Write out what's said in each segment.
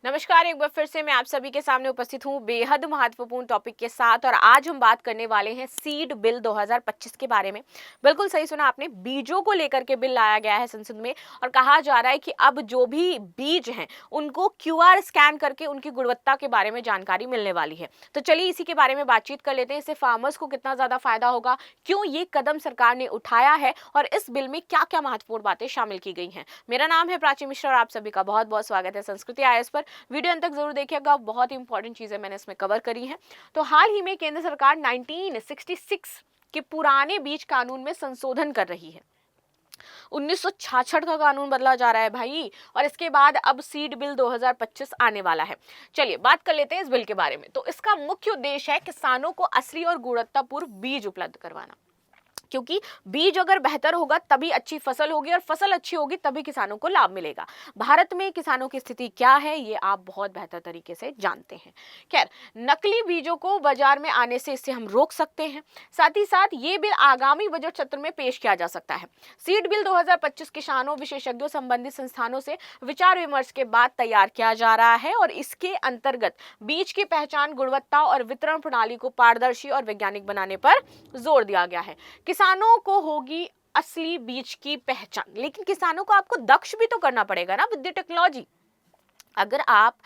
नमस्कार, एक बार फिर से मैं आप सभी के सामने उपस्थित हूँ बेहद महत्वपूर्ण टॉपिक के साथ। और आज हम बात करने वाले हैं सीड बिल 2025 के बारे में। बिल्कुल सही सुना आपने, बीजों को लेकर के बिल लाया गया है संसद में और कहा जा रहा है कि अब जो भी बीज हैं उनको क्यूआर स्कैन करके उनकी गुणवत्ता के बारे में जानकारी मिलने वाली है। तो चलिए इसी के बारे में बातचीत कर लेते हैं। इससे फार्मर्स को कितना ज्यादा फायदा होगा, क्यों ये कदम सरकार ने उठाया है और इस बिल में क्या क्या महत्वपूर्ण बातें शामिल की गई हैं। मेरा नाम है प्राची मिश्रा और आप सभी का बहुत बहुत स्वागत है संस्कृति आईएएस पर। वीडियो अंत तक जरूर देखिएगा, बहुत इंपॉर्टेंट चीजें मैंने इसमें कवर करी हैं। तो हाल ही में केंद्र सरकार 1966 के पुराने बीज कानून में संशोधन कर रही है। 1966 का कानून बदला जा रहा है भाई, और इसके बाद अब सीड बिल 2025 आने वाला है। चलिए बात कर लेते हैं इस बिल के बारे में। तो इसका मुख्य उद्देश्य है किसानों को असली और गुणवत्तापूर्ण बीज उपलब्ध करवाना, क्योंकि बीज अगर बेहतर होगा तभी अच्छी फसल होगी और फसल अच्छी होगी तभी किसानों को लाभ मिलेगा। भारत में किसानों की स्थिति क्या है ये आप बहुत बेहतर तरीके से जानते हैं। खैर, नकली बीजों को बाजार में आने से इससे हम रोक सकते हैं। साथ ही साथ ये बिल आगामी बजट सत्र में पेश किया जा सकता है। सीड बिल 2025 किसानों, विशेषज्ञों, संबंधित संस्थानों से विचार विमर्श के बाद तैयार किया जा रहा है और इसके अंतर्गत बीज की पहचान, गुणवत्ता और वितरण प्रणाली को पारदर्शी और वैज्ञानिक बनाने पर जोर दिया गया है। किसानों को होगी असली बीज की पहचान, लेकिन किसानों को आपको दक्ष भी तो करना पड़ेगा ना विद टेक्नोलॉजी। अगर आप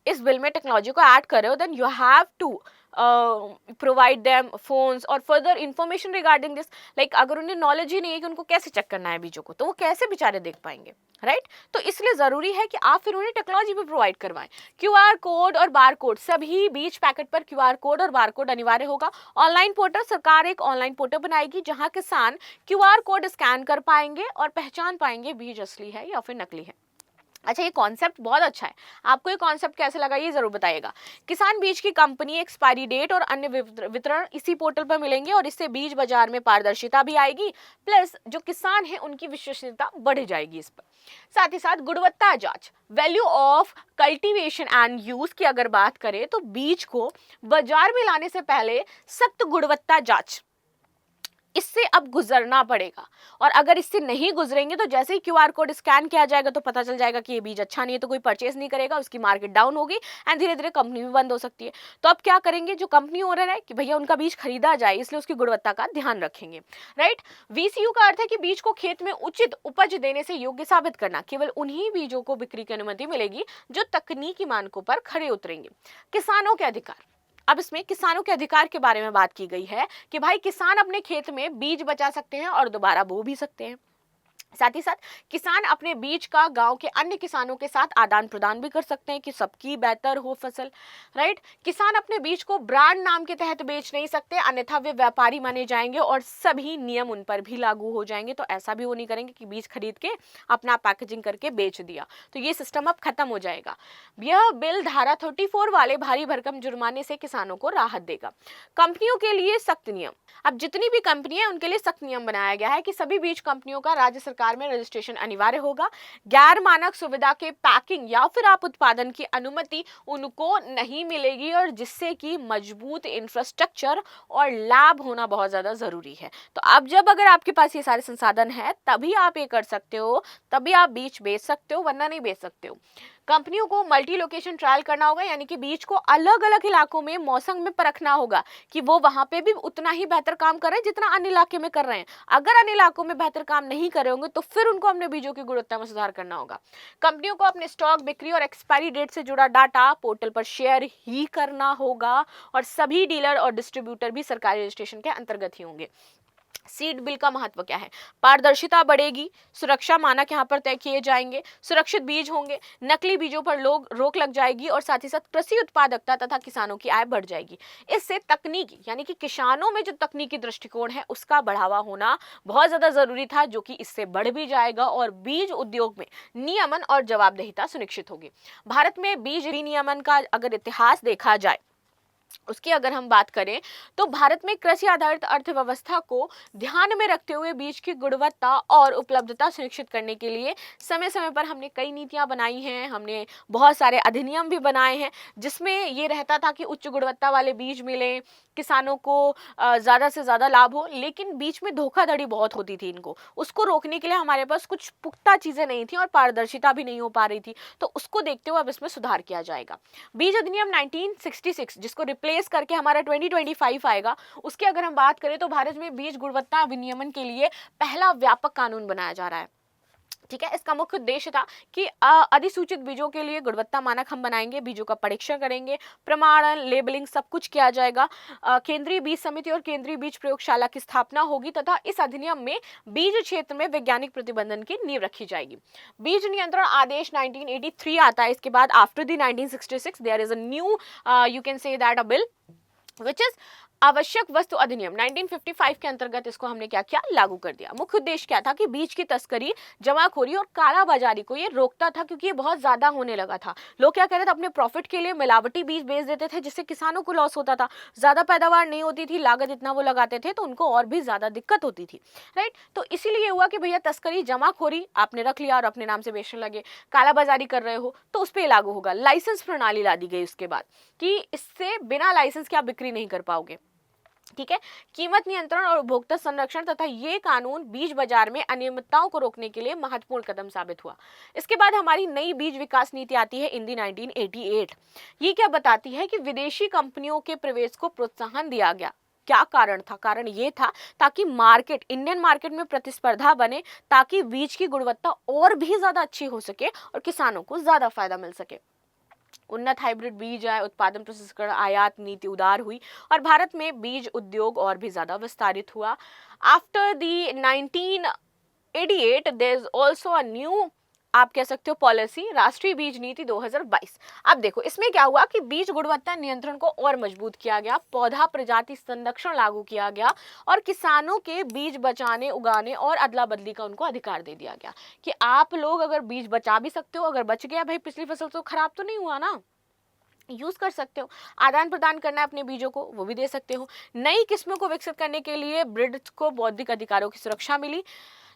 इस बिल में टेक्नोलॉजी को ऐड कर रहे हो, then you have to provide them phones और further information regarding this. Like अगर उन्हें नॉलेज ही नहीं है कि उनको कैसे चेक करना है बीजों को, तो वो कैसे बेचारे देख पाएंगे, राइट? तो इसलिए जरूरी है कि आप फिर उन्हें टेक्नोलॉजी भी प्रोवाइड करवाएं। क्यूआर कोड और बार कोड, सभी बीज पैकेट पर क्यूआर कोड और बार कोड अनिवार्य होगा। ऑनलाइन पोर्टल, सरकार एक ऑनलाइन पोर्टल बनाएगी जहां किसान क्यूआर कोड स्कैन कर पाएंगे और पहचान पाएंगे बीज असली है या फिर नकली है। अच्छा, ये कॉन्सेप्ट बहुत अच्छा है। आपको ये कॉन्सेप्ट कैसे लगा ये जरूर बताइएगा। किसान बीज की कंपनी, एक्सपायरी डेट और अन्य वितरण इसी पोर्टल पर मिलेंगे और इससे बीज बाजार में पारदर्शिता भी आएगी, प्लस जो किसान है उनकी विश्वसनीयता बढ़ जाएगी इस पर। साथ ही साथ गुणवत्ता जांच, value of cultivation and use की अगर बात करें तो बीज को बाजार में लाने से पहले सख्त गुणवत्ता जांच, इससे अब गुजरना पड़ेगा। और अगर इससे नहीं गुजरेंगे तो जैसे ही क्यूआर कोड स्कैन किया जाएगा तो पता चल जाएगा कि ये बीज अच्छा नहीं है, तो कोई परचेस नहीं करेगा, उसकी मार्केट डाउन होगी एंड धीरे धीरे कंपनी भी बंद हो सकती है। तो अब क्या करेंगे, जो कंपनी ओनर है कि भैया उनका बीज खरीदा जाए, इसलिए उसकी गुणवत्ता का ध्यान रखेंगे, राइट? वीसीयू का अर्थ है कि बीज को खेत में उचित उपज देने से योग्य साबित करना। केवल उन्हीं बीजों को बिक्री की अनुमति मिलेगी जो तकनीकी मानकों पर खरे उतरेंगे। किसानों के अधिकार, अब इसमें किसानों के अधिकार के बारे में बात की गई है कि भाई किसान अपने खेत में बीज बचा सकते हैं और दोबारा बो भी सकते हैं। साथ ही साथ किसान अपने बीज का गांव के अन्य किसानों के साथ आदान प्रदान भी कर सकते हैं कि सबकी बेहतर हो फसल, राइट? किसान अपने बीज को ब्रांड नाम के तहत बेच नहीं सकते, अन्यथा वे व्यापारी माने जाएंगे और सभी नियम उन पर भी लागू हो जाएंगे। तो ऐसा भी वो नहीं करेंगे कि बीज खरीद के अपना पैकेजिंग करके बेच दिया, तो ये सिस्टम अब खत्म हो जाएगा। यह बिल धारा 34 वाले भारी भरकम जुर्माने से किसानों को राहत देगा। कंपनियों के लिए सख्त नियम, अब जितनी भी कंपनी है उनके लिए सख्त नियम बनाया गया है कि सभी बीज कंपनियों का राज्य सरकार में रजिस्ट्रेशन अनिवार्य होगा। गैर मानक सुविधा के पैकिंग या फिर आप उत्पादन की अनुमति उनको नहीं मिलेगी, और जिससे कि मजबूत इंफ्रास्ट्रक्चर और लैब होना बहुत ज्यादा जरूरी है। तो अब जब अगर आपके पास ये सारे संसाधन है तभी आप ये कर सकते हो, तभी आप बीज बेच सकते हो, वरना नहीं बेच सकते हो। कंपनियों को मल्टी लोकेशन ट्रायल करना होगा, यानी कि बीज को अलग अलग इलाकों में मौसम में परखना होगा कि वो वहां पे भी उतना ही बेहतर काम कर रहे हैं जितना अन्य इलाके में कर रहे हैं। अगर अन्य इलाकों में बेहतर काम नहीं कर रहे होंगे तो फिर उनको अपने बीजों की गुणवत्ता में सुधार करना होगा। कंपनियों को अपने स्टॉक, बिक्री और एक्सपायरी डेट से जुड़ा डाटा पोर्टल पर शेयर ही करना होगा, और सभी डीलर और डिस्ट्रीब्यूटर भी सरकारी रजिस्ट्रेशन के अंतर्गत ही होंगे। सीड बिल का महत्व क्या है? पारदर्शिता बढ़ेगी, सुरक्षा मानक यहाँ पर तय किए जाएंगे, सुरक्षित बीज होंगे, नकली बीजों पर रोक लग जाएगी, और साथ ही साथ कृषि उत्पादकता तथा किसानों की आय बढ़ जाएगी। इससे तकनीकी, यानी कि किसानों में जो तकनीकी दृष्टिकोण है उसका बढ़ावा होना बहुत ज्यादा जरूरी था, जो कि इससे बढ़ भी जाएगा, और बीज उद्योग में नियमन और जवाबदेहिता सुनिश्चित होगी। भारत में बीज विनियमन का अगर इतिहास देखा जाए उसकी अगर हम बात करें तो भारत में कृषि आधारित अर्थव्यवस्था को ध्यान में रखते हुए बीज की गुणवत्ता और उपलब्धता सुनिश्चित करने के लिए समय समय पर हमने कई नीतियां बनाई हैं, हमने बहुत सारे अधिनियम भी बनाए हैं जिसमें ये रहता था कि उच्च गुणवत्ता वाले बीज मिलें, किसानों को ज़्यादा से ज़्यादा लाभ हो। लेकिन बीच में धोखाधड़ी बहुत होती थी, इनको उसको रोकने के लिए हमारे पास कुछ पुख्ता चीज़ें नहीं थी और पारदर्शिता भी नहीं हो पा रही थी। तो उसको देखते हुए अब इसमें सुधार किया जाएगा। बीज अधिनियम 1966 जिसको रिप्लेस करके हमारा 2025 आएगा, उसकी अगर हम बात करें तो भारत में बीज गुणवत्ता विनियमन के लिए पहला व्यापक कानून बनाया जा रहा है। ठीक है, इसका मुख्य उद्देश्य था कि अधिसूचित बीजों के लिए गुणवत्ता मानक हम बनाएंगे, बीजों का परीक्षण करेंगे, प्रमाणन, लेबलिंग सब कुछ किया जाएगा। केंद्रीय बीज समिति और केंद्रीय बीज प्रयोगशाला की स्थापना होगी तथा इस अधिनियम में बीज क्षेत्र में वैज्ञानिक प्रतिबंधन की नींव रखी जाएगी। बीज नियंत्रण आदेश 1983 आता है। इसके बाद after the 1966 there is a new you can say that a bill which is आवश्यक वस्तु अधिनियम 1955 के अंतर्गत इसको हमने क्या किया, लागू कर दिया। मुख्य उद्देश्य क्या था कि बीज की तस्करी, जमाखोरी और कालाबाजारी को ये रोकता था, क्योंकि ये बहुत ज्यादा होने लगा था। लोग क्या करते थे, अपने प्रॉफिट के लिए मिलावटी बीज बेच देते थे जिससे किसानों को लॉस होता था, ज्यादा पैदावार नहीं होती थी, लागत इतना वो लगाते थे तो उनको और भी ज्यादा दिक्कत होती थी। राइट, तो इसीलिए हुआ कि भैया तस्करी, जमाखोरी आपने रख लिया और अपने नाम से बेचने लगे, कालाबाजारी कर रहे हो तो उस पर लागू होगा। लाइसेंस प्रणाली ला दी गई उसके बाद कि इससे बिना लाइसेंस के आप बिक्री नहीं कर पाओगे। ठीक है, कीमत नियंत्रण और उपभोक्ता संरक्षण तथा ये कानून बीज बाजार में अनियमितताओं को रोकने के लिए महत्वपूर्ण कदम साबित हुआ। इसके बाद हमारी नई बीज विकास नीति आती है इंडी 1988। ये क्या बताती है कि विदेशी कंपनियों के प्रवेश को प्रोत्साहन दिया गया। क्या कारण था? कारण ये था ताकि मार्केट, इंडियन मार्केट में प्रतिस्पर्धा बने, ताकि बीज की गुणवत्ता और भी ज्यादा अच्छी हो सके और किसानों को ज्यादा फायदा मिल सके। उन्नत हाइब्रिड बीज आए, उत्पादन प्रसंस्करण आयात नीति उदार हुई और भारत में बीज उद्योग और भी ज्यादा विस्तारित हुआ। After the 1988 there is also a new, आप कह सकते हो, पॉलिसी, राष्ट्रीय बीज नीति 2022। अब देखो इसमें क्या हुआ कि बीज गुणवत्ता नियंत्रण को और मजबूत किया गया, पौधा प्रजाति संरक्षण लागू किया गया और किसानों के बीज बचाने, उगाने और अदला बदली का उनको अधिकार दे दिया गया कि आप लोग अगर बीज बचा भी सकते हो, अगर बच गया भाई पिछली फसल तो खराब तो नहीं हुआ ना, यूज कर सकते हो। आदान प्रदान करना है अपने बीजों को, वो भी दे सकते हो। नई किस्मों को विकसित करने के लिए ब्रिड्स को बौद्धिक अधिकारों की सुरक्षा मिली,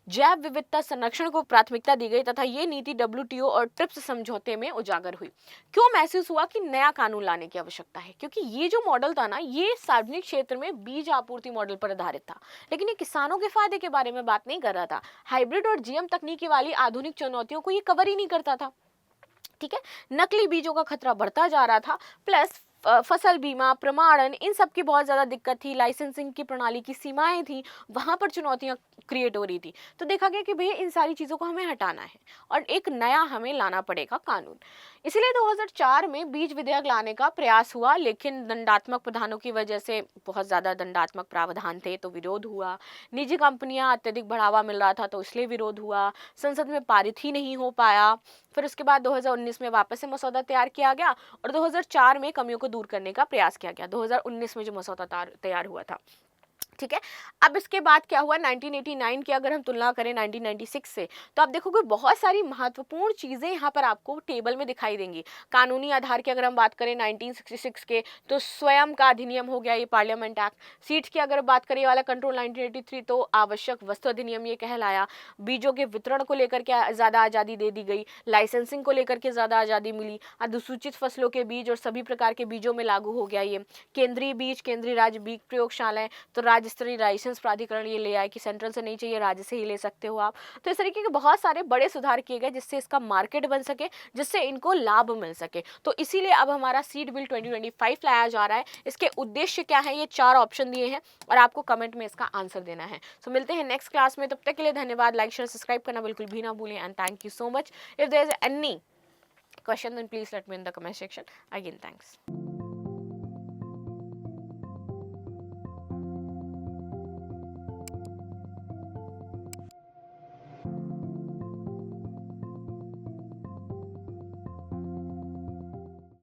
जैव विविधता संरक्षण को प्राथमिकता दी गई तथा ये नीति WTO और ट्रिप्स समझौते में उजागर हुई। क्यों महसूस हुआ कि नया कानून लाने की आवश्यकता है? क्योंकि ये जो मॉडल था ना, ये सार्वजनिक क्षेत्र में बीज आपूर्ति मॉडल पर आधारित था, लेकिन ये किसानों के फायदे के बारे में बात नहीं कर रहा था। हाइब्रिड और GM तकनीकी वाली आधुनिक चुनौतियों को ये कवर ही नहीं करता था। ठीक है, नकली बीजों का खतरा बढ़ता जा रहा था, प्लस फसल बीमा, प्रमाणन, इन सब की बहुत ज़्यादा दिक्कत थी, लाइसेंसिंग की प्रणाली की सीमाएं थी, वहाँ पर चुनौतियाँ क्रिएट हो रही थी। तो देखा गया कि भैया इन सारी चीज़ों को हमें हटाना है और एक नया हमें लाना पड़ेगा कानून। इसलिए 2004 में बीज विधेयक लाने का प्रयास हुआ, लेकिन दंडात्मक प्रावधानों की वजह से, बहुत ज़्यादा दंडात्मक प्रावधान थे तो विरोध हुआ। निजी कंपनियां अत्यधिक बढ़ावा मिल रहा था तो इसलिए विरोध हुआ, संसद में पारित ही नहीं हो पाया। फिर उसके बाद 2019 में वापस से मसौदा तैयार किया गया और 2004 में कमियों को दूर करने का प्रयास किया गया। 2019 में जो मसौदा तैयार हुआ था। ठीक है, अब इसके बाद क्या हुआ, 1989 की अगर हम तुलना करें 1996 से, तो आप देखोगे बहुत सारी महत्वपूर्ण चीज़ें यहाँ पर आपको टेबल में दिखाई देंगी। कानूनी आधार की अगर हम बात करें 1966 के, तो स्वयं का अधिनियम हो गया, ये पार्लियामेंट एक्ट। सीट्स की अगर बात करें वाला कंट्रोल 1983, तो आवश्यक वस्तु अधिनियम ये कहलाया। बीजों के वितरण को लेकर के ज़्यादा आज़ादी दे दी गई, लाइसेंसिंग को लेकर के ज़्यादा आज़ादी मिली, अधिसूचित फसलों के बीज और सभी प्रकार के बीजों में लागू हो गया ये। केंद्रीय बीज, केंद्रीय राज्य बीज प्रयोगशालाएं, तो राज्य स्तरीय लाइसेंस प्राधिकरण ये ले आए कि सेंट्रल से नहीं चाहिए, राज्य से ही ले सकते हो आप। तो इस तरीके के बहुत सारे बड़े सुधार किए गए जिससे इसका मार्केट बन सके, जिससे इनको लाभ मिल सके। तो इसीलिए अब हमारा सीड बिल 2025 लाया जा रहा है। इसके उद्देश्य क्या है, ये 4 ऑप्शन दिए हैं और आपको कमेंट में इसका आंसर देना है। सो मिलते हैं नेक्स्ट क्लास में, तब तक के लिए धन्यवाद। लाइक, शेयर, सब्सक्राइब करना बिल्कुल भी ना भूलें and thank you so much. If there is any question then please let me in the comment section. Again, thanks.